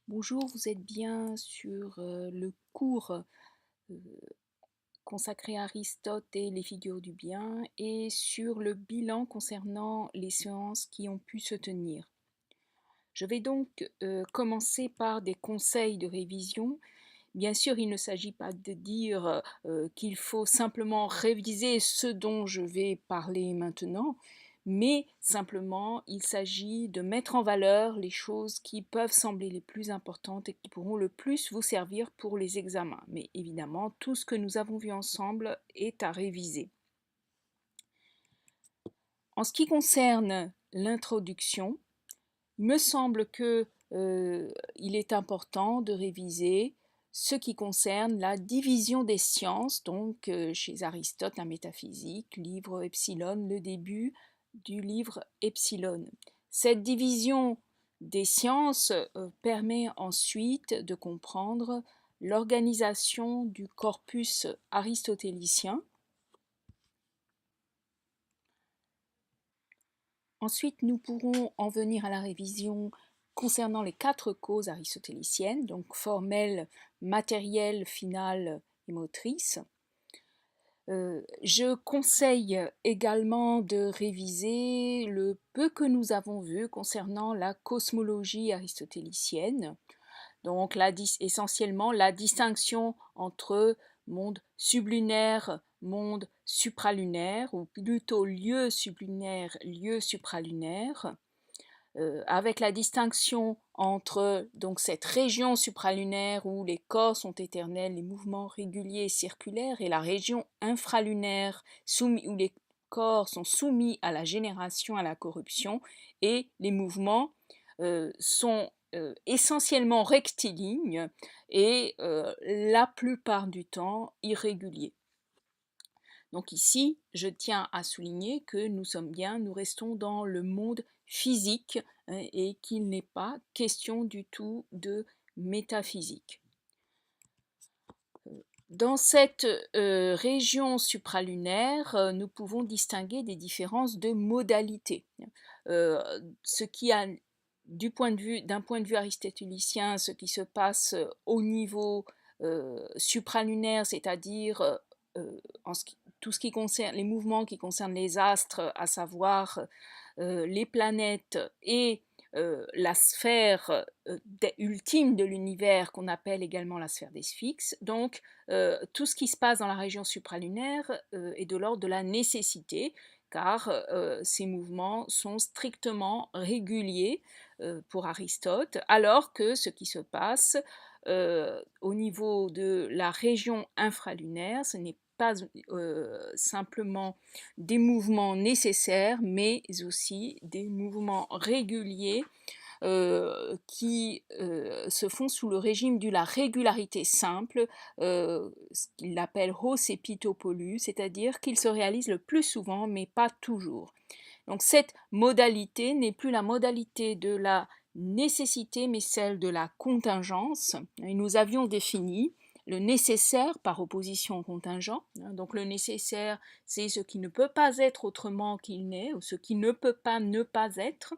Bonjour, vous êtes bien sur le cours euh, consacré à Aristote et les figures du bien et sur le bilan concernant les séances qui ont pu se tenir. Je vais donc commencer par des conseils de révision. Bien sûr, il ne s'agit pas de dire qu'il faut simplement réviser ce dont je vais parler maintenant, mais simplement il s'agit de mettre en valeur les choses qui peuvent sembler les plus importantes et qui pourront le plus vous servir pour les examens. Mais évidemment, tout ce que nous avons vu ensemble est à réviser. En ce qui concerne l'introduction, il me semble que il est important de réviser ce qui concerne la division des sciences, donc chez Aristote, la métaphysique, livre Epsilon, le début du livre Epsilon. Cette division des sciences permet ensuite de comprendre l'organisation du corpus aristotélicien. Ensuite, nous pourrons en venir à la révision concernant les 4 causes aristotéliciennes, donc formelle, matérielle, finale et motrice. Je conseille également de réviser le peu que nous avons vu concernant la cosmologie aristotélicienne, donc essentiellement la distinction entre monde sublunaire, monde supralunaire, ou plutôt lieu sublunaire, lieu supralunaire, avec la distinction entre donc cette région supralunaire où les corps sont éternels, les mouvements réguliers et circulaires, et la région infralunaire où les corps sont soumis à la génération, à la corruption, et les mouvements sont essentiellement rectilignes et la plupart du temps irréguliers. Donc ici, je tiens à souligner que nous restons dans le monde physique et qu'il n'est pas question du tout de métaphysique. Dans cette région supralunaire, nous pouvons distinguer des différences de modalités. Ce qui a, d'un point de vue aristotélicien, ce qui se passe au niveau supralunaire, c'est-à-dire tout ce qui concerne les mouvements qui concernent les astres, à savoir les planètes et la sphère ultime de l'univers qu'on appelle également la sphère des Sphinx. Donc tout ce qui se passe dans la région supralunaire est de l'ordre de la nécessité, car ces mouvements sont strictement réguliers pour Aristote, alors que ce qui se passe au niveau de la région infralunaire, ce n'est pas simplement des mouvements nécessaires, mais aussi des mouvements réguliers qui se font sous le régime de la régularité simple, ce qu'il appelle hos epitopolus, c'est-à-dire qu'ils se réalisent le plus souvent, mais pas toujours. Donc cette modalité n'est plus la modalité de la nécessité, mais celle de la contingence. Et nous avions défini le nécessaire par opposition au contingent. Donc le nécessaire, c'est ce qui ne peut pas être autrement qu'il n'est, ou ce qui ne peut pas ne pas être.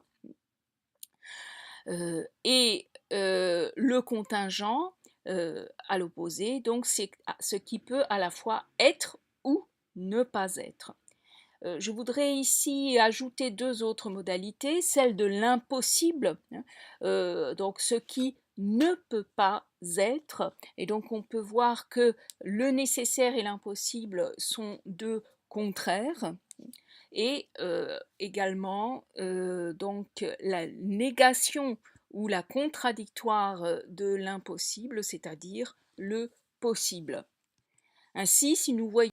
Et le contingent, à l'opposé, donc c'est ce qui peut à la fois être ou ne pas être. Je voudrais ici ajouter 2 autres modalités, celle de l'impossible, donc ce qui ne peut pas être, et donc on peut voir que le nécessaire et l'impossible sont 2 contraires, et également donc la négation ou la contradictoire de l'impossible, c'est-à-dire le possible. Ainsi, si nous voyons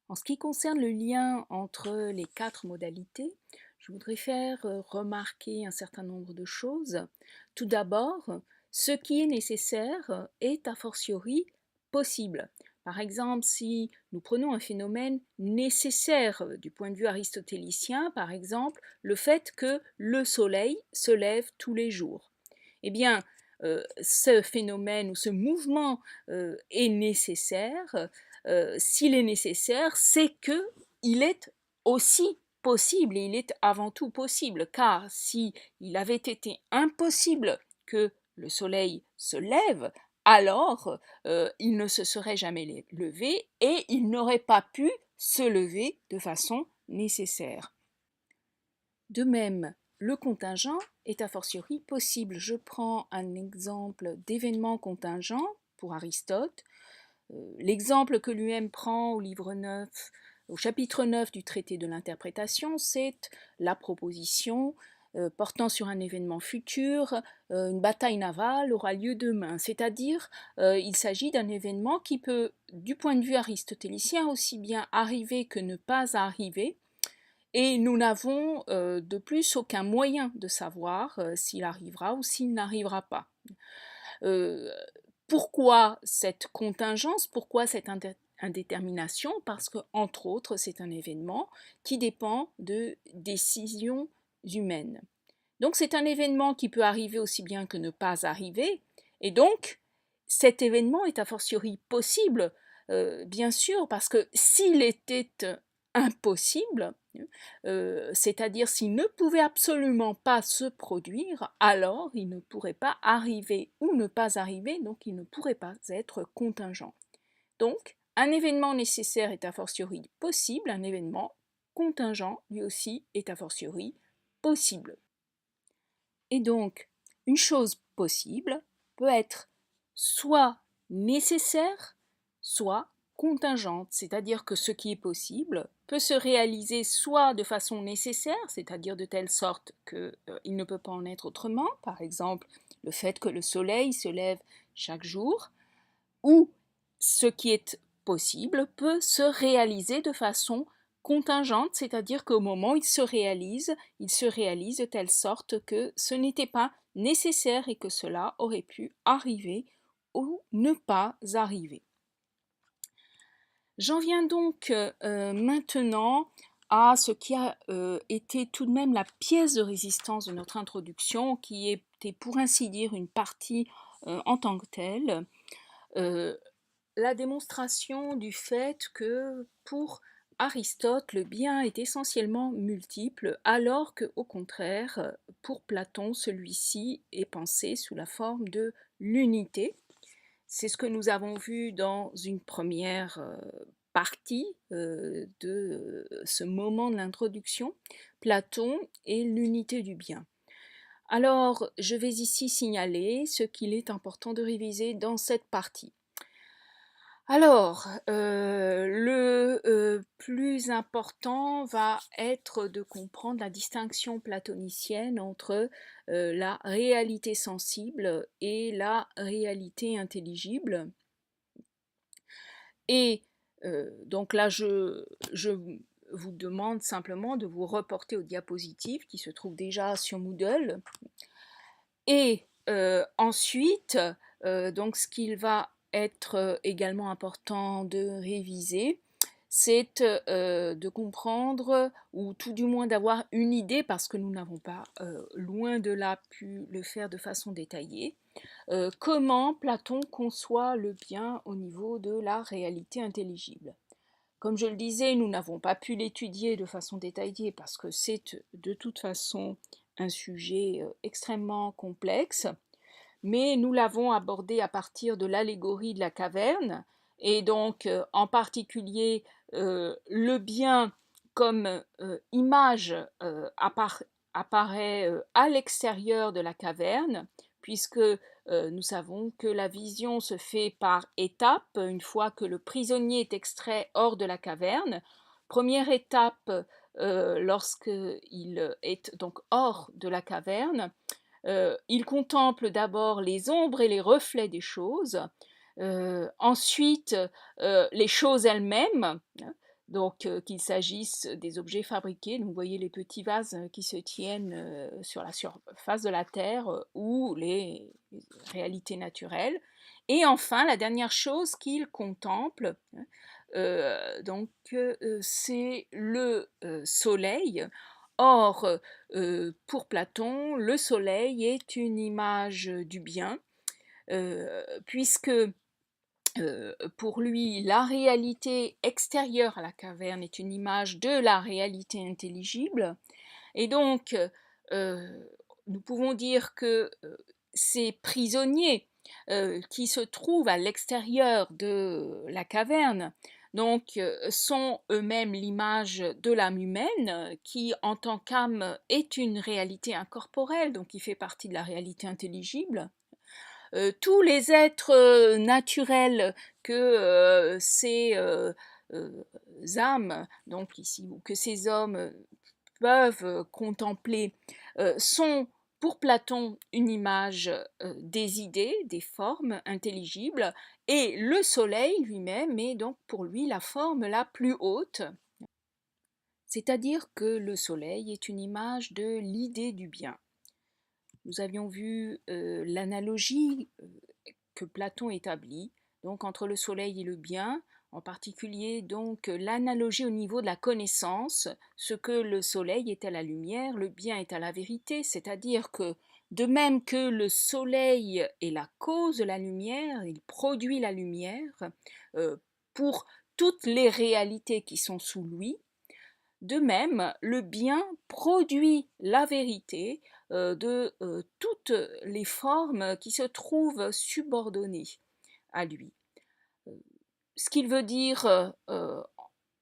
en ce qui concerne le lien entre les 4 modalités, je voudrais faire remarquer un certain nombre de choses. Tout d'abord, ce qui est nécessaire est a fortiori possible. Par exemple, si nous prenons un phénomène nécessaire du point de vue aristotélicien, par exemple, le fait que le soleil se lève tous les jours. Eh bien, ce phénomène ou ce mouvement est nécessaire. S'il est nécessaire, c'est qu'il est aussi possible, et il est avant tout possible, car si il avait été impossible que le soleil se lève, alors il ne se serait jamais levé et il n'aurait pas pu se lever de façon nécessaire. De même, le contingent est a fortiori possible. Je prends un exemple d'événement contingent pour Aristote. L'exemple que lui-même prend au livre 9, au chapitre 9 du traité de l'interprétation, c'est la proposition portant sur un événement futur, une bataille navale aura lieu demain. C'est-à-dire, il s'agit d'un événement qui peut, du point de vue aristotélicien, aussi bien arriver que ne pas arriver, et nous n'avons de plus aucun moyen de savoir s'il arrivera ou s'il n'arrivera pas. Pourquoi cette contingence? Pourquoi cette indétermination? Parce que, entre autres, c'est un événement qui dépend de décisions humaines. Donc c'est un événement qui peut arriver aussi bien que ne pas arriver, et donc cet événement est a fortiori possible, bien sûr, parce que s'il était impossible, c'est-à-dire s'il ne pouvait absolument pas se produire, alors il ne pourrait pas arriver ou ne pas arriver, donc il ne pourrait pas être contingent. Donc, un événement nécessaire est a fortiori possible, un événement contingent, lui aussi, est a fortiori possible. Et donc, une chose possible peut être soit nécessaire, soit contingente, c'est-à-dire que ce qui est possible peut se réaliser soit de façon nécessaire, c'est-à-dire de telle sorte qu'il ne peut pas en être autrement, par exemple le fait que le soleil se lève chaque jour, ou ce qui est possible peut se réaliser de façon contingente, c'est-à-dire qu'au moment où il se réalise de telle sorte que ce n'était pas nécessaire et que cela aurait pu arriver ou ne pas arriver. J'en viens donc maintenant à ce qui a été tout de même la pièce de résistance de notre introduction, qui était pour ainsi dire une partie en tant que telle, la démonstration du fait que pour Aristote, le bien est essentiellement multiple, alors que, au contraire, pour Platon, celui-ci est pensé sous la forme de l'unité. C'est ce que nous avons vu dans une première partie de ce moment de l'introduction, Platon et l'unité du bien. Alors, je vais ici signaler ce qu'il est important de réviser dans cette partie. Alors, le plus important va être de comprendre la distinction platonicienne entre la réalité sensible et la réalité intelligible. Et donc là, je vous demande simplement de vous reporter aux diapositives qui se trouvent déjà sur Moodle. Et ensuite, donc ce qu'il va être également important de réviser, c'est de comprendre, ou tout du moins d'avoir une idée, parce que nous n'avons pas, loin de là, pu le faire de façon détaillée, comment Platon conçoit le bien au niveau de la réalité intelligible. Comme je le disais, nous n'avons pas pu l'étudier de façon détaillée parce que c'est de toute façon un sujet extrêmement complexe, mais nous l'avons abordé à partir de l'allégorie de la caverne, et donc en particulier le bien comme image apparaît à l'extérieur de la caverne, puisque nous savons que la vision se fait par étapes, une fois que le prisonnier est extrait hors de la caverne. Première étape, lorsqu'il est donc hors de la caverne, il contemple d'abord les ombres et les reflets des choses, ensuite les choses elles-mêmes, hein, donc qu'il s'agisse des objets fabriqués, donc vous voyez les petits vases qui se tiennent sur la surface de la Terre, ou les réalités naturelles, et enfin la dernière chose qu'il contemple, donc c'est le soleil. Or, pour Platon, le soleil est une image du bien, puisque pour lui, la réalité extérieure à la caverne est une image de la réalité intelligible, et donc nous pouvons dire que ces prisonniers qui se trouvent à l'extérieur de la caverne, donc sont eux-mêmes l'image de l'âme humaine, qui en tant qu'âme est une réalité incorporelle, donc qui fait partie de la réalité intelligible. Tous les êtres naturels que ces âmes, donc ici, ou que ces hommes peuvent contempler, sont pour Platon une image des idées, des formes intelligibles, et le soleil lui-même est donc pour lui la forme la plus haute, c'est-à-dire que le soleil est une image de l'idée du bien. Nous avions vu l'analogie que Platon établit, donc entre le soleil et le bien, en particulier donc l'analogie au niveau de la connaissance, ce que le soleil est à la lumière, le bien est à la vérité, c'est-à-dire que de même que le soleil est la cause de la lumière, il produit la lumière pour toutes les réalités qui sont sous lui, de même, le bien produit la vérité de toutes les formes qui se trouvent subordonnées à lui. Ce qu'il veut dire,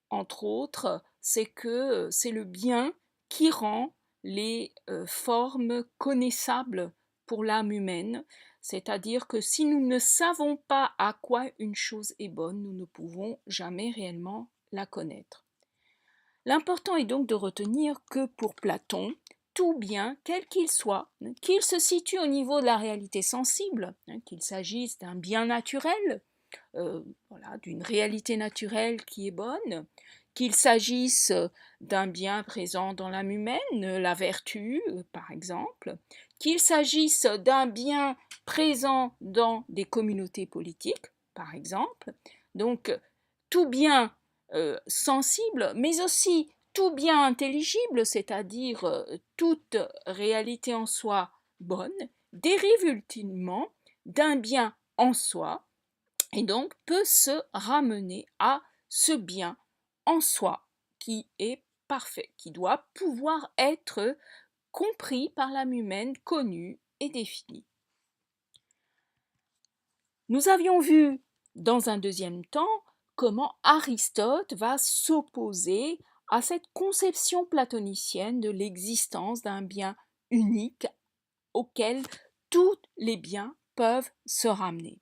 entre autres, c'est que c'est le bien qui rend les formes connaissables pour l'âme humaine, c'est-à-dire que si nous ne savons pas à quoi une chose est bonne, nous ne pouvons jamais réellement la connaître. L'important est donc de retenir que pour Platon, tout bien, quel qu'il soit, qu'il se situe au niveau de la réalité sensible, qu'il s'agisse d'un bien naturel, voilà, d'une réalité naturelle qui est bonne, qu'il s'agisse d'un bien présent dans l'âme humaine, la vertu par exemple, qu'il s'agisse d'un bien présent dans des communautés politiques par exemple, donc tout bien sensible, mais aussi tout bien intelligible, c'est-à-dire toute réalité en soi bonne, dérive ultimement d'un bien en soi, et donc peut se ramener à ce bien en soi qui est parfait, qui doit pouvoir être compris par l'âme humaine, connu et défini. Nous avions vu dans un deuxième temps comment Aristote va s'opposer à cette conception platonicienne de l'existence d'un bien unique auquel tous les biens peuvent se ramener.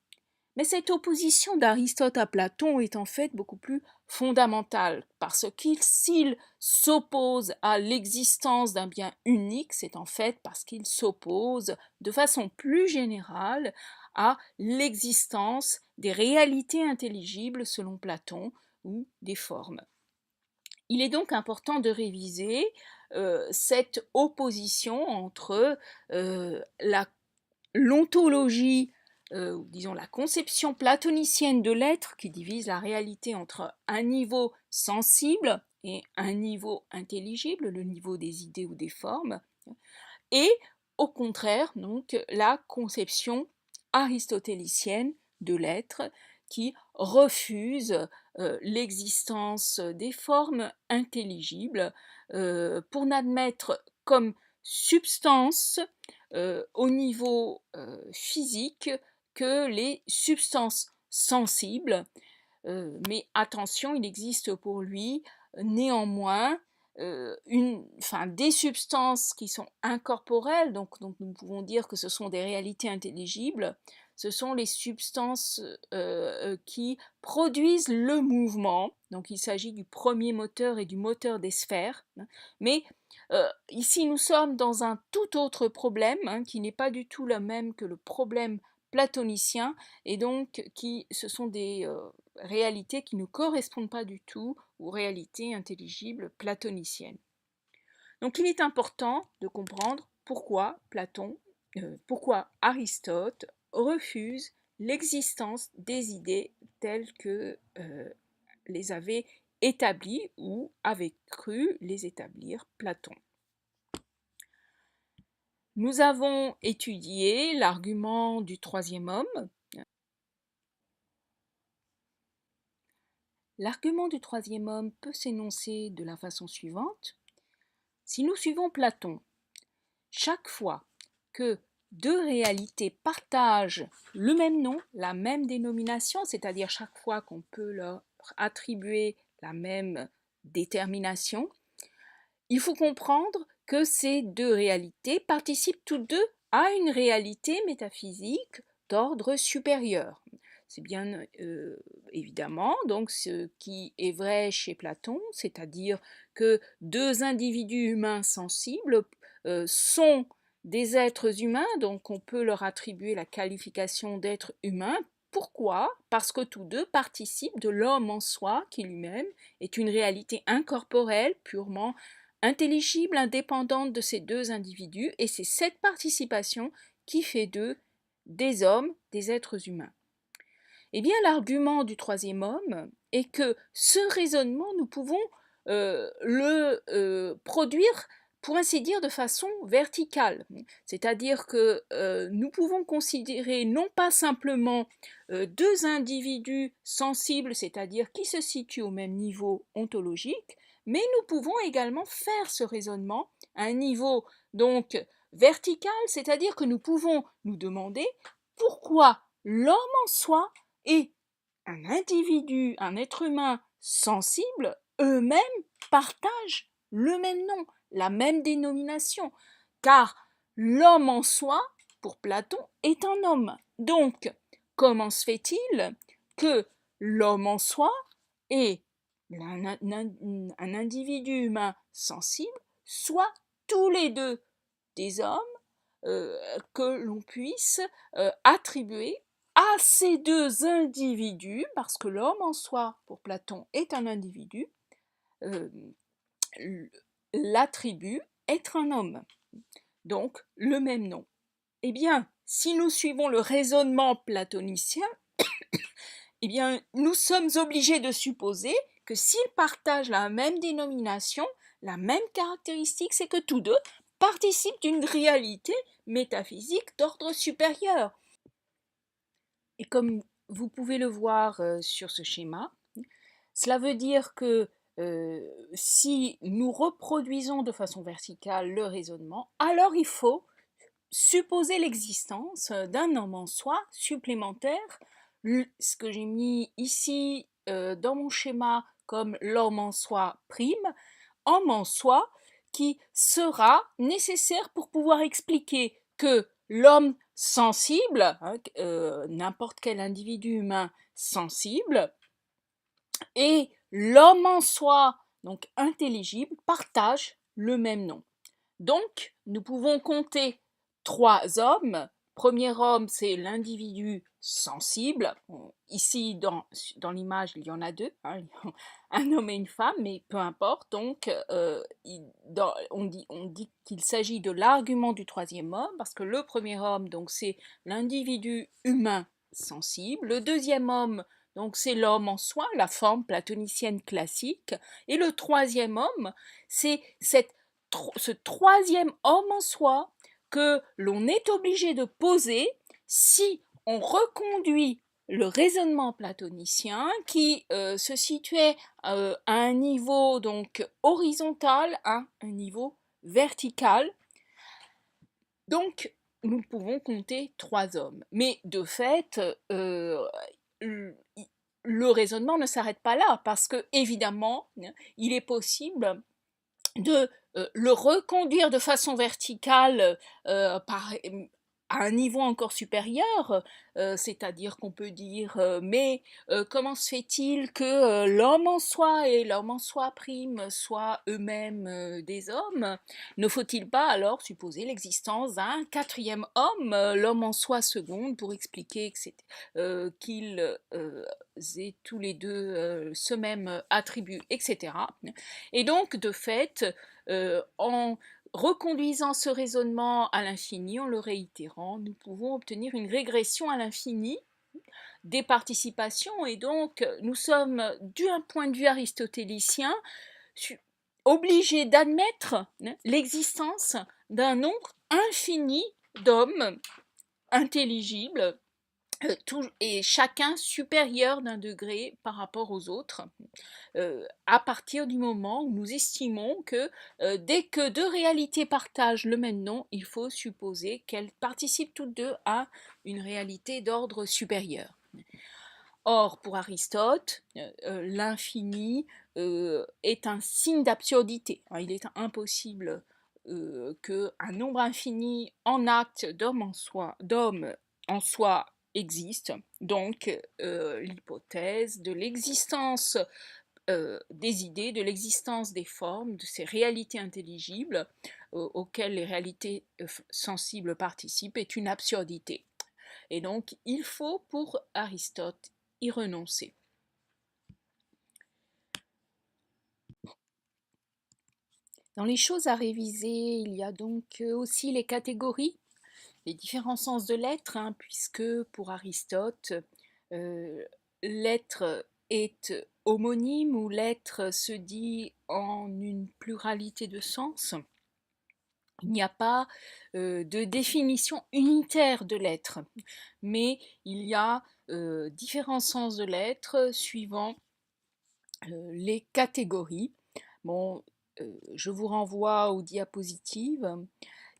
Mais cette opposition d'Aristote à Platon est en fait beaucoup plus fondamentale, parce qu'il s'il s'oppose à l'existence d'un bien unique, c'est en fait parce qu'il s'oppose de façon plus générale à l'existence des réalités intelligibles selon Platon ou des formes. Il est donc important de réviser cette opposition entre l'ontologie, disons la conception platonicienne de l'être qui divise la réalité entre un niveau sensible et un niveau intelligible, le niveau des idées ou des formes, et au contraire donc la conception aristotélicienne de l'être qui refuse l'existence des formes intelligibles pour n'admettre comme substance au niveau physique que les substances sensibles. Mais attention, il existe pour lui néanmoins des substances qui sont incorporelles, donc nous pouvons dire que ce sont des réalités intelligibles, ce sont les substances qui produisent le mouvement, donc il s'agit du premier moteur et du moteur des sphères, mais ici nous sommes dans un tout autre problème qui n'est pas du tout le même que le problème platonicien, et donc ce sont des réalités qui ne correspondent pas du tout aux réalités intelligibles platoniciennes. Donc il est important de comprendre pourquoi pourquoi Aristote refuse l'existence des idées telles que les avait établies ou avait cru les établir Platon. Nous avons étudié l'argument du troisième homme. L'argument du troisième homme peut s'énoncer de la façon suivante. Si nous suivons Platon, chaque fois que deux réalités partagent le même nom, la même dénomination, c'est-à-dire chaque fois qu'on peut leur attribuer la même détermination, il faut comprendre que ces deux réalités participent toutes deux à une réalité métaphysique d'ordre supérieur. C'est bien évidemment donc ce qui est vrai chez Platon, c'est-à-dire que deux individus humains sensibles sont des êtres humains, donc on peut leur attribuer la qualification d'être humain. Pourquoi? Parce que tous deux participent de l'homme en soi, qui lui-même est une réalité incorporelle, purement intelligible, indépendante de ces deux individus, et c'est cette participation qui fait d'eux des hommes, des êtres humains. Eh bien, l'argument du troisième homme est que ce raisonnement, nous pouvons le produire, pour ainsi dire, de façon verticale. C'est-à-dire que nous pouvons considérer non pas simplement deux individus sensibles, c'est-à-dire qui se situent au même niveau ontologique, mais nous pouvons également faire ce raisonnement à un niveau donc vertical, c'est-à-dire que nous pouvons nous demander pourquoi l'homme en soi et un individu, un être humain sensible, eux-mêmes partagent le même nom, la même dénomination, car l'homme en soi, pour Platon, est un homme. Donc, comment se fait-il que l'homme en soi et un individu humain sensible soient tous les deux des hommes que l'on puisse attribuer à ces deux individus, parce que l'homme en soi, pour Platon, est un individu, l'attribut être un homme, donc le même nom. Eh bien, si nous suivons le raisonnement platonicien, eh bien, nous sommes obligés de supposer que s'ils partagent la même dénomination, la même caractéristique, c'est que tous deux participent d'une réalité métaphysique d'ordre supérieur. Et comme vous pouvez le voir sur ce schéma, cela veut dire que si nous reproduisons de façon verticale le raisonnement, alors il faut supposer l'existence d'un homme en soi supplémentaire, ce que j'ai mis ici dans mon schéma comme l'homme en soi prime, homme en soi qui sera nécessaire pour pouvoir expliquer que l'homme sensible, n'importe quel individu humain sensible, et l'homme en soi, donc intelligible, partagent le même nom. Donc, nous pouvons compter trois hommes. Premier homme, c'est l'individu sensible. Ici, dans l'image, il y en a deux, un homme et une femme, mais peu importe. Donc, on dit qu'il s'agit de l'argument du troisième homme, parce que le premier homme, donc, c'est l'individu humain sensible. Le deuxième homme, donc, c'est l'homme en soi, la forme platonicienne classique. Et le troisième homme, c'est ce troisième homme en soi que l'on est obligé de poser si on reconduit le raisonnement platonicien qui se situait à un niveau donc horizontal à un niveau vertical. Donc nous pouvons compter trois hommes. Mais de fait, le raisonnement ne s'arrête pas là parce que évidemment, il est possible de le reconduire de façon verticale à un niveau encore supérieur, c'est-à-dire qu'on peut dire mais comment se fait-il que l'homme en soi et l'homme en soi prime soient eux-mêmes des hommes? Ne faut-il pas alors supposer l'existence d'un quatrième homme, l'homme en soi seconde, pour expliquer qu'ils aient tous les deux ce même attribut, etc. Et donc, de fait, en reconduisant ce raisonnement à l'infini, en le réitérant, nous pouvons obtenir une régression à l'infini des participations, et donc nous sommes, d'un point de vue aristotélicien, obligés d'admettre l'existence d'un nombre infini d'hommes intelligibles et chacun supérieur d'un degré par rapport aux autres, à partir du moment où nous estimons que dès que deux réalités partagent le même nom, il faut supposer qu'elles participent toutes deux à une réalité d'ordre supérieur. Or, pour Aristote, l'infini est un signe d'absurdité. Il est impossible qu'un nombre infini en acte d'homme en soi existe. Donc, l'hypothèse de l'existence des idées, de l'existence des formes, de ces réalités intelligibles auxquelles les réalités sensibles participent est une absurdité. Et donc, il faut pour Aristote y renoncer. Dans les choses à réviser, il y a donc aussi les catégories, les différents sens de l'être, puisque pour Aristote, l'être est homonyme ou l'être se dit en une pluralité de sens. Il n'y a pas de définition unitaire de l'être, mais il y a différents sens de l'être suivant les catégories. Bon, je vous renvoie aux diapositives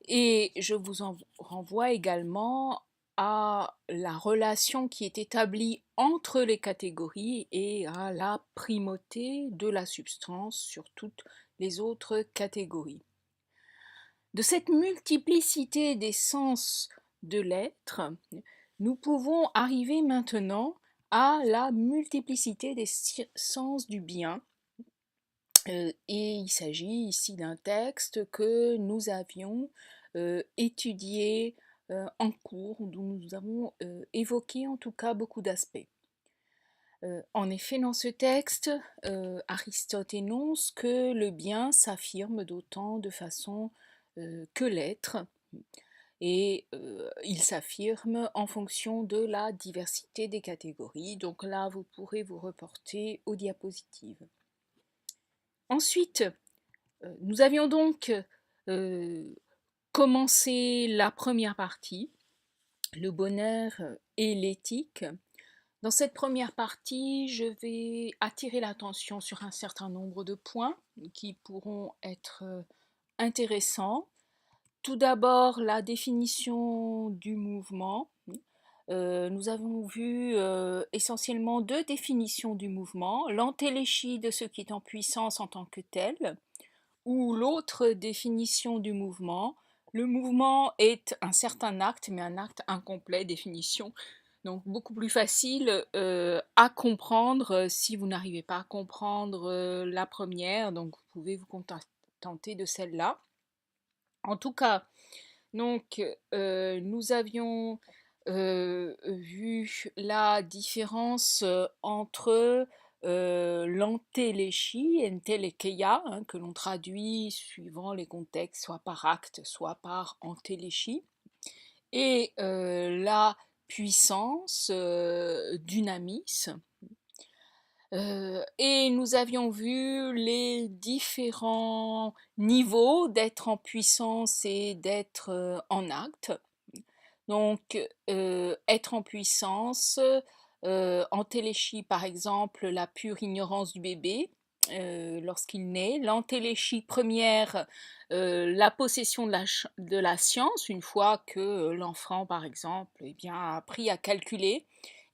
et je vous renvoie également à la relation qui est établie entre les catégories et à la primauté de la substance sur toutes les autres catégories. De cette multiplicité des sens de l'être, nous pouvons arriver maintenant à la multiplicité des sens du bien. Et il s'agit ici d'un texte que nous avions étudié en cours, dont nous avons évoqué en tout cas beaucoup d'aspects. En effet, dans ce texte, Aristote énonce que le bien s'affirme d'autant de façon que l'être, et il s'affirme en fonction de la diversité des catégories. Donc là, vous pourrez vous reporter aux diapositives. Ensuite, nous avions donc commencé la première partie, le bonheur et l'éthique. Dans cette première partie, je vais attirer l'attention sur un certain nombre de points qui pourront être intéressants. Tout d'abord, la définition du mouvement. Nous avons vu essentiellement deux définitions du mouvement, l'entéléchie de ce qui est en puissance en tant que tel, ou l'autre définition du mouvement. Le mouvement est un certain acte, mais un acte incomplet, définition. Donc beaucoup plus facile à comprendre si vous n'arrivez pas à comprendre la première, donc vous pouvez vous contenter de celle-là. En tout cas, donc nous avions vu la différence entre l'entéléchie, entelecheia, que l'on traduit suivant les contextes, soit par acte, soit par entéléchie, et la puissance, dynamis. Et nous avions vu les différents niveaux d'être en puissance et d'être en acte. Donc, être en puissance, entéléchie par exemple, la pure ignorance du bébé lorsqu'il naît, l'entéléchie première, la possession de la science, une fois que l'enfant par exemple a appris à calculer,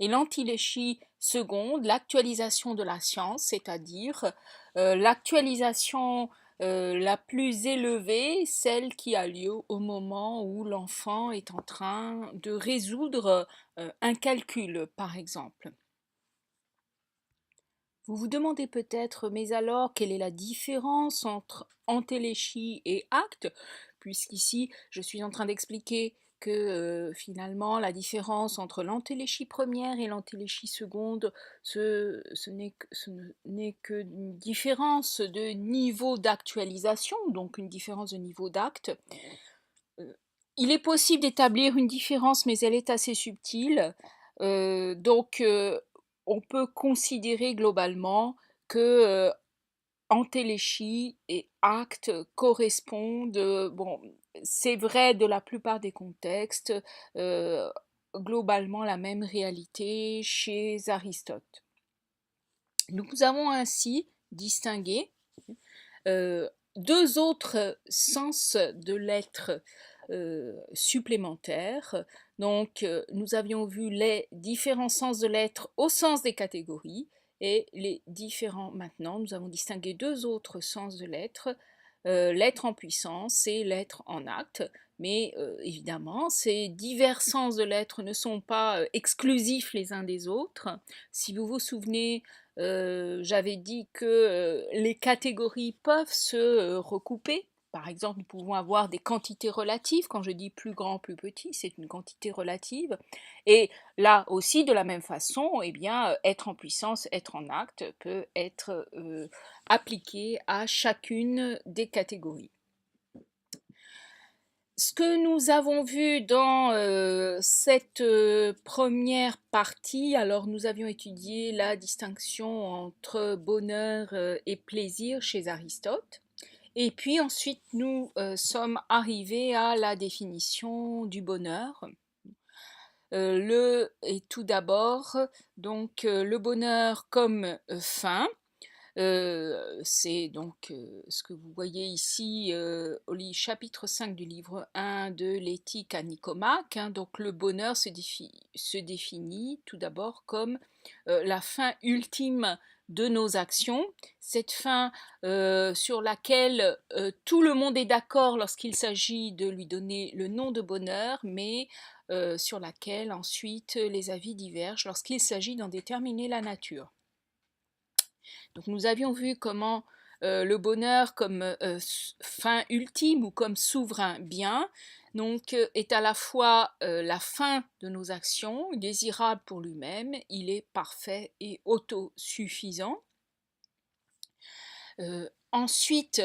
et l'entéléchie seconde, l'actualisation de la science, c'est-à-dire l'actualisation la plus élevée, celle qui a lieu au moment où l'enfant est en train de résoudre un calcul, par exemple. Vous vous demandez peut-être, mais alors, quelle est la différence entre entéléchie et acte? Puisqu'ici, je suis en train d'expliquer que finalement, la différence entre l'entéléchie première et l'entéléchie seconde, ce n'est qu'une différence de niveau d'actualisation, donc une différence de niveau d'acte. Il est possible d'établir une différence, mais elle est assez subtile. Donc, on peut considérer globalement que entéléchie et acte correspondent. Bon, c'est vrai de la plupart des contextes. globalement la même réalité chez Aristote. Nous avons ainsi distingué deux autres sens de l'être supplémentaires. Donc, nous avions vu les différents sens de l'être au sens des catégories et les différents. Maintenant, nous avons distingué deux autres sens de l'être, l'être en puissance et l'être en acte. Mais évidemment, ces divers sens de l'être ne sont pas exclusifs les uns des autres. Si vous vous souvenez, j'avais dit que les catégories peuvent se recouper. Par exemple, nous pouvons avoir des quantités relatives. Quand je dis plus grand, plus petit, c'est une quantité relative. Et là aussi, de la même façon, eh bien, être en puissance, être en acte peut être appliqué à chacune des catégories. Ce que nous avons vu dans cette première partie, alors nous avions étudié la distinction entre bonheur et plaisir chez Aristote. Et puis ensuite, nous sommes arrivés à la définition du bonheur. Et tout d'abord, donc le bonheur comme fin. C'est donc ce que vous voyez ici au chapitre 5 du livre 1 de l'éthique à Nicomaque. Hein. Donc le bonheur se définit tout d'abord comme la fin ultime de nos actions, cette fin sur laquelle tout le monde est d'accord lorsqu'il s'agit de lui donner le nom de bonheur, mais sur laquelle ensuite les avis divergent lorsqu'il s'agit d'en déterminer la nature. Donc nous avions vu comment le bonheur comme fin ultime ou comme souverain bien donc, est à la fois la fin de nos actions, désirable pour lui-même, il est parfait et autosuffisant. Ensuite,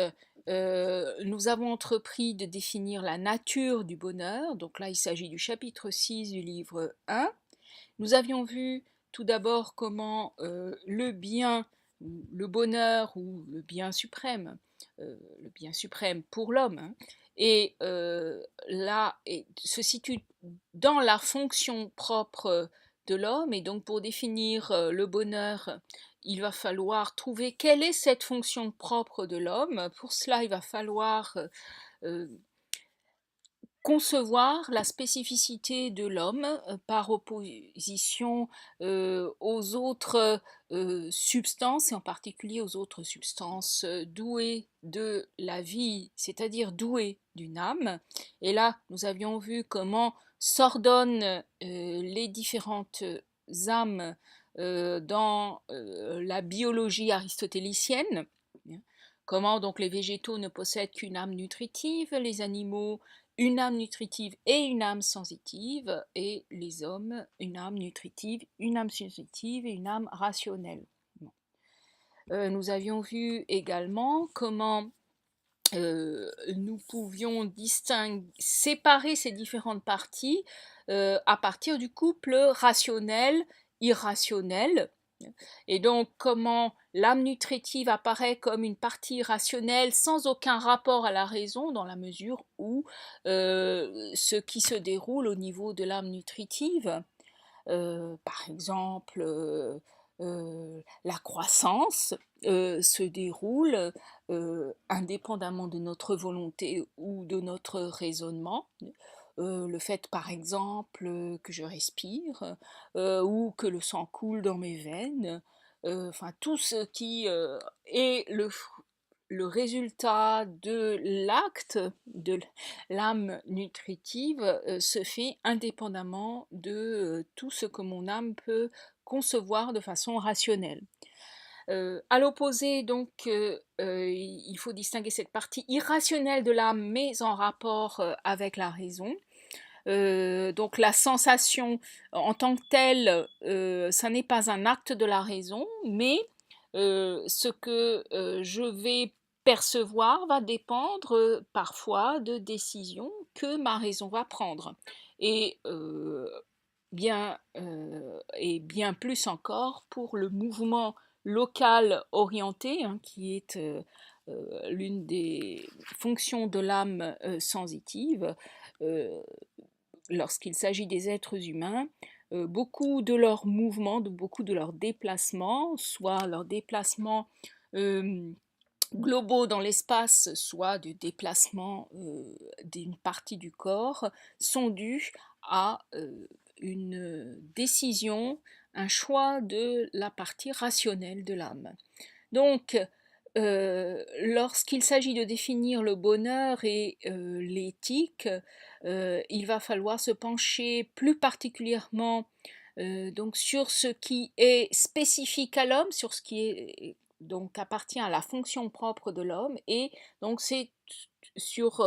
nous avons entrepris de définir la nature du bonheur, donc là il s'agit du chapitre 6 du livre 1. Nous avions vu tout d'abord comment le bien, le bonheur ou le bien suprême pour l'homme, hein, et là se situe dans la fonction propre de l'homme, et donc pour définir le bonheur, il va falloir trouver quelle est cette fonction propre de l'homme. Pour cela, il va falloir concevoir la spécificité de l'homme par opposition aux autres substances, et en particulier aux autres substances douées de la vie, c'est-à-dire douées d'une âme. Et là, nous avions vu comment s'ordonnent les différentes âmes dans la biologie aristotélicienne. Comment donc les végétaux ne possèdent qu'une âme nutritive, les animaux une âme nutritive et une âme sensitive, et les hommes une âme nutritive, une âme sensitive et une âme rationnelle. Nous avions vu également comment nous pouvions séparer ces différentes parties à partir du couple rationnel-irrationnel. Et donc comment l'âme nutritive apparaît comme une partie rationnelle sans aucun rapport à la raison, dans la mesure où ce qui se déroule au niveau de l'âme nutritive, par exemple la croissance, se déroule indépendamment de notre volonté ou de notre raisonnement. Le fait par exemple que je respire ou que le sang coule dans mes veines, enfin tout ce qui est le résultat de l'acte de l'âme nutritive se fait indépendamment de tout ce que mon âme peut concevoir de façon rationnelle. À l'opposé, donc, il faut distinguer cette partie irrationnelle de l'âme, mais en rapport avec la raison. Donc la sensation en tant que telle, ça n'est pas un acte de la raison, mais ce que je vais percevoir va dépendre parfois de décisions que ma raison va prendre. Et bien plus encore pour le mouvement local orienté, hein, qui est l'une des fonctions de l'âme sensitive. lorsqu'il s'agit des êtres humains, beaucoup de leurs mouvements, beaucoup de leurs déplacements, soit leurs déplacements globaux dans l'espace, soit de déplacement d'une partie du corps, sont dus à une décision, un choix de la partie rationnelle de l'âme. Donc, lorsqu'il s'agit de définir le bonheur et l'éthique, il va falloir se pencher plus particulièrement donc sur ce qui est spécifique à l'homme, sur ce qui est donc appartient à la fonction propre de l'homme, et donc c'est sur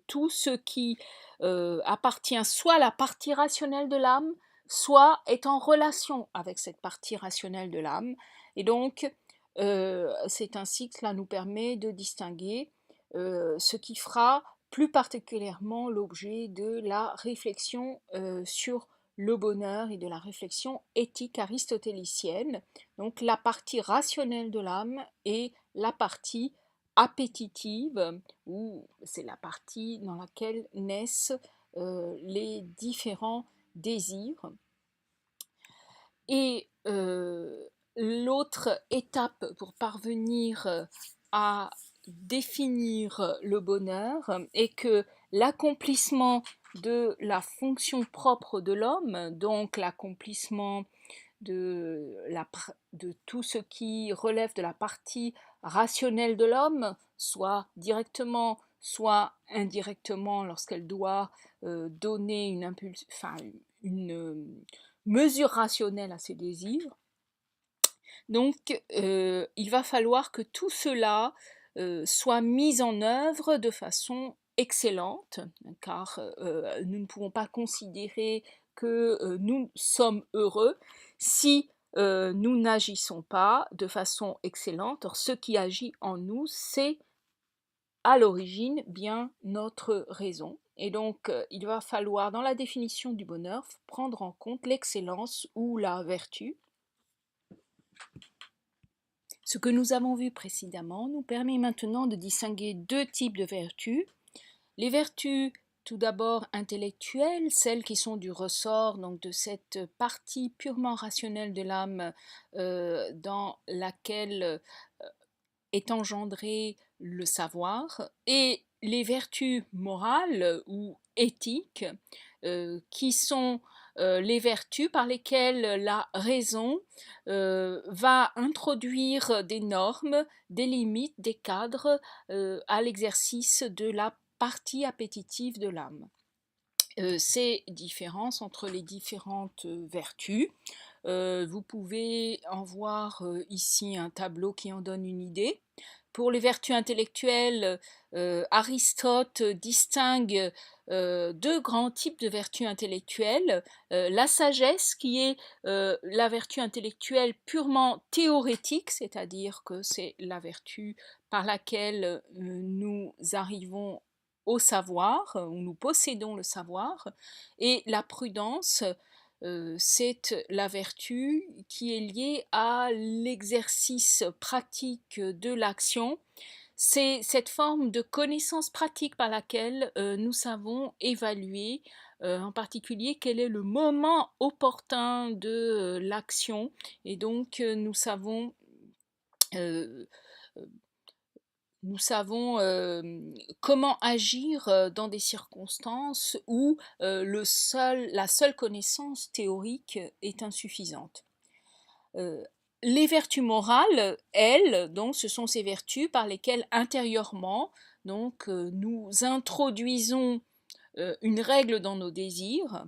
tout ce qui appartient soit à la partie rationnelle de l'âme, soit est en relation avec cette partie rationnelle de l'âme. Et donc, c'est ainsi que cela nous permet de distinguer ce qui fera plus particulièrement l'objet de la réflexion sur le bonheur et de la réflexion éthique aristotélicienne, donc la partie rationnelle de l'âme et la partie appétitive, où c'est la partie dans laquelle naissent les différents désirs. Et l'autre étape pour parvenir à définir le bonheur est que l'accomplissement de la fonction propre de l'homme, donc l'accomplissement de tout ce qui relève de la partie rationnelle de l'homme, soit directement, soit indirectement lorsqu'elle doit donner une mesure rationnelle à ses désirs. Donc, il va falloir que tout cela soit mis en œuvre de façon excellente, car nous ne pouvons pas considérer que nous sommes heureux si nous n'agissons pas de façon excellente. Or, ce qui agit en nous, c'est à l'origine bien notre raison. Et donc, il va falloir, dans la définition du bonheur, prendre en compte l'excellence ou la vertu. Ce que nous avons vu précédemment nous permet maintenant de distinguer deux types de vertus. Les vertus, tout d'abord intellectuelles, celles qui sont du ressort donc de cette partie purement rationnelle de l'âme dans laquelle est engendré le savoir, et les vertus morales ou éthiques qui sont les vertus par lesquelles la raison va introduire des normes, des limites, des cadres à l'exercice de la partie appétitive de l'âme. Ces différences entre les différentes vertus, vous pouvez en voir ici un tableau qui en donne une idée. Pour les vertus intellectuelles, Aristote distingue deux grands types de vertus intellectuelles. La sagesse, qui est la vertu intellectuelle purement théorétique, c'est-à-dire que c'est la vertu par laquelle nous arrivons au savoir, où nous possédons le savoir, et la prudence, c'est la vertu qui est liée à l'exercice pratique de l'action. C'est cette forme de connaissance pratique par laquelle nous savons évaluer en particulier quel est le moment opportun de l'action, et donc nous savons comment agir dans des circonstances où la seule connaissance théorique est insuffisante. Les vertus morales, elles, donc, ce sont ces vertus par lesquelles intérieurement donc, nous introduisons une règle dans nos désirs.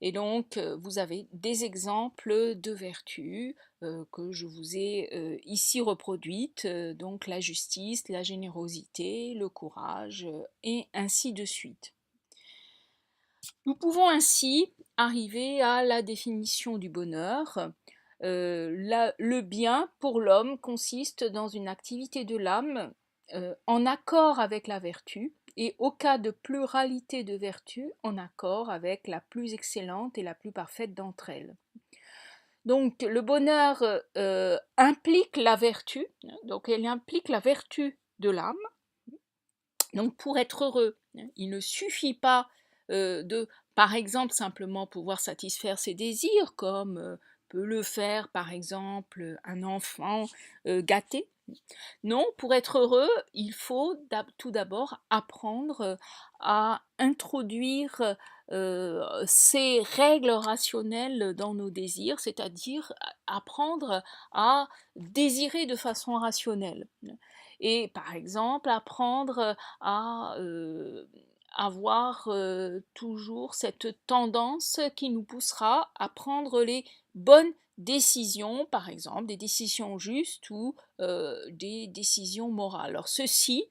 Et donc, vous avez des exemples de vertus que je vous ai ici reproduites, donc la justice, la générosité, le courage, et ainsi de suite. Nous pouvons ainsi arriver à la définition du bonheur. Le bien pour l'homme consiste dans une activité de l'âme en accord avec la vertu, et au cas de pluralité de vertus, en accord avec la plus excellente et la plus parfaite d'entre elles. Donc le bonheur implique la vertu, donc elle implique la vertu de l'âme. Donc pour être heureux, il ne suffit pas de par exemple simplement pouvoir satisfaire ses désirs, comme peut le faire par exemple un enfant gâté. Non, pour être heureux, il faut tout d'abord apprendre à introduire ces règles rationnelles dans nos désirs, c'est-à-dire apprendre à désirer de façon rationnelle. Et par exemple, apprendre à avoir toujours cette tendance qui nous poussera à prendre les bonnes décisions, par exemple des décisions justes ou des décisions morales. Alors ceci,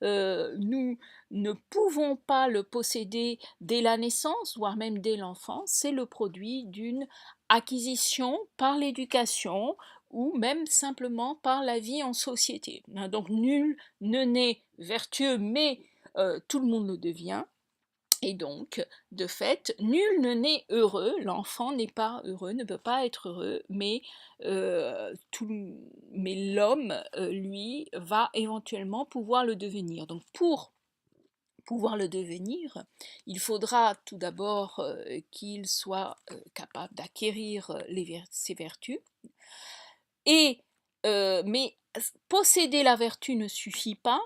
nous ne pouvons pas le posséder dès la naissance, voire même dès l'enfance, c'est le produit d'une acquisition par l'éducation ou même simplement par la vie en société. Donc nul ne naît vertueux, mais tout le monde le devient. Et donc, de fait, nul ne naît heureux, l'enfant n'est pas heureux, ne peut pas être heureux, mais, mais l'homme, lui, va éventuellement pouvoir le devenir. Donc pour pouvoir le devenir, il faudra tout d'abord qu'il soit capable d'acquérir ses vertus, mais posséder la vertu ne suffit pas,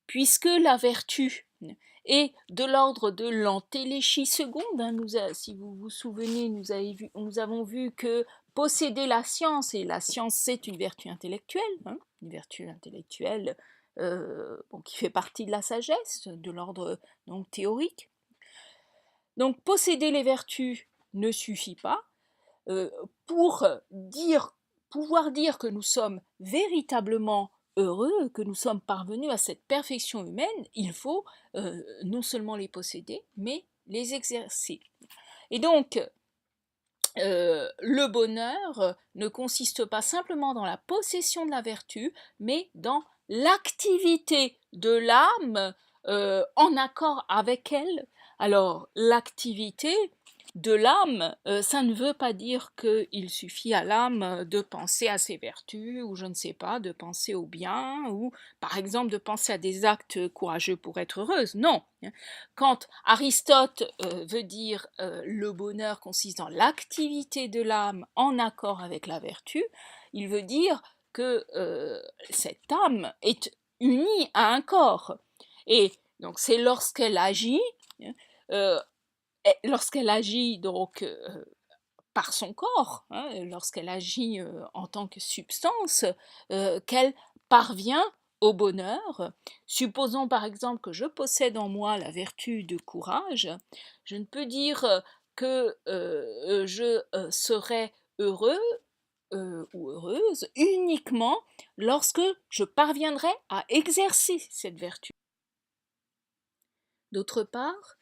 puisque la vertu est de l'ordre de l'antéléchisseconde. Si vous vous souvenez, nous avons vu que posséder la science, et la science c'est une vertu intellectuelle, une vertu intellectuelle qui fait partie de la sagesse, de l'ordre donc théorique. Donc posséder les vertus ne suffit pas. Pour pouvoir dire que nous sommes véritablement heureux, que nous sommes parvenus à cette perfection humaine, il faut non seulement les posséder, mais les exercer. Et donc, le bonheur ne consiste pas simplement dans la possession de la vertu, mais dans l'activité de l'âme en accord avec elle. Alors, l'activité de l'âme, ça ne veut pas dire qu'il suffit à l'âme de penser à ses vertus, ou je ne sais pas, de penser au bien, ou par exemple de penser à des actes courageux pour être heureuse. Non. Quand Aristote veut dire le bonheur consiste dans l'activité de l'âme en accord avec la vertu, il veut dire que cette âme est unie à un corps. Et donc c'est lorsqu'elle agit, donc par son corps, lorsqu'elle agit en tant que substance, qu'elle parvient au bonheur. Supposons par exemple que je possède en moi la vertu de courage, je ne peux dire que je serai heureux ou heureuse uniquement lorsque je parviendrai à exercer cette vertu. D'autre part,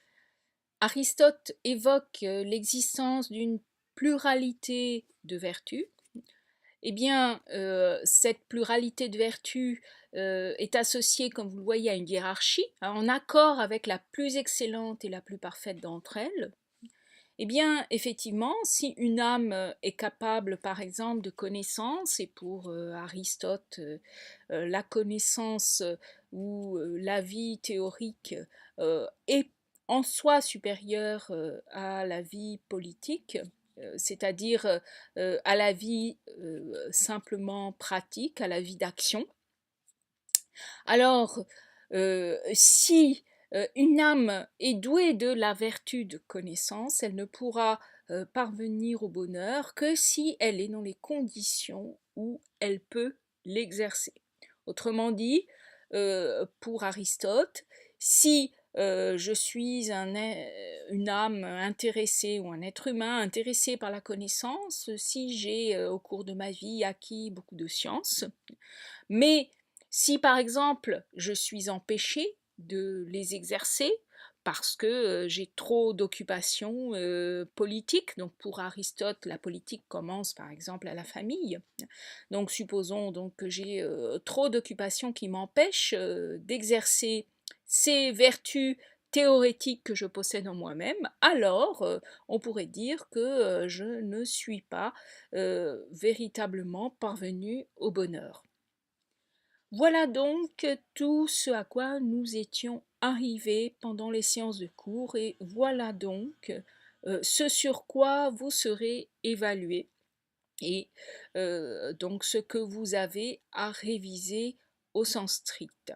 Aristote évoque l'existence d'une pluralité de vertus. Eh bien, cette pluralité de vertus est associée, comme vous le voyez, à une hiérarchie, en accord avec la plus excellente et la plus parfaite d'entre elles. Eh bien, effectivement, si une âme est capable, par exemple, de connaissance, et pour Aristote, la connaissance ou la vie théorique est en soi supérieure à la vie politique, c'est-à-dire à la vie simplement pratique, à la vie d'action. Alors, si une âme est douée de la vertu de connaissance, elle ne pourra parvenir au bonheur que si elle est dans les conditions où elle peut l'exercer. Autrement dit, pour Aristote, si je suis une âme intéressée ou un être humain intéressé par la connaissance, si j'ai au cours de ma vie acquis beaucoup de sciences, mais si par exemple je suis empêchée de les exercer parce que j'ai trop d'occupations politiques, donc pour Aristote la politique commence par exemple à la famille, donc supposons donc que j'ai trop d'occupations qui m'empêchent d'exercer ces vertus théorétiques que je possède en moi-même, alors on pourrait dire que je ne suis pas véritablement parvenue au bonheur. Voilà donc tout ce à quoi nous étions arrivés pendant les séances de cours et voilà donc ce sur quoi vous serez évalués et donc ce que vous avez à réviser au sens strict.